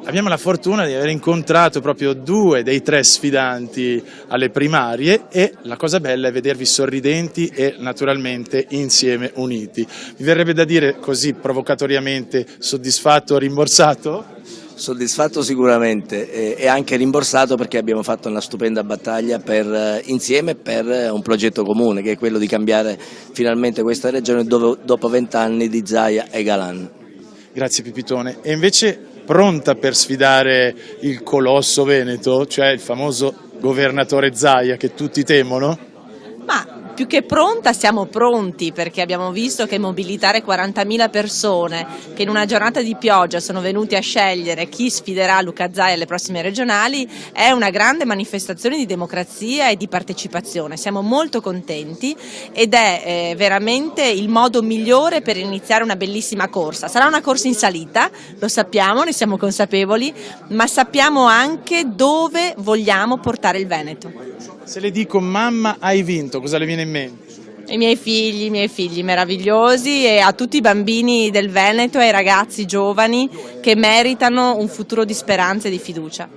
abbiamo la fortuna di aver incontrato proprio 2 dei 3 sfidanti alle primarie e la cosa bella è vedervi sorridenti e naturalmente insieme uniti. Mi verrebbe da dire così provocatoriamente soddisfatto o rimborsato? Soddisfatto sicuramente e anche rimborsato perché abbiamo fatto una stupenda battaglia insieme per un progetto comune che è quello di cambiare finalmente questa regione dopo 20 anni di Zaia e Galan. Grazie Pipitone. E invece pronta per sfidare il colosso veneto, cioè il famoso governatore Zaia che tutti temono? Ma più che pronta siamo pronti, perché abbiamo visto che mobilitare 40.000 persone che in una giornata di pioggia sono venuti a scegliere chi sfiderà Luca Zaia alle prossime regionali è una grande manifestazione di democrazia e di partecipazione. Siamo molto contenti ed è veramente il modo migliore per iniziare una bellissima corsa. Sarà una corsa in salita, lo sappiamo, ne siamo consapevoli, ma sappiamo anche dove vogliamo portare il Veneto. Se le dico mamma hai vinto, cosa le viene in mente? I miei figli meravigliosi e a tutti i bambini del Veneto e ai ragazzi giovani che meritano un futuro di speranza e di fiducia.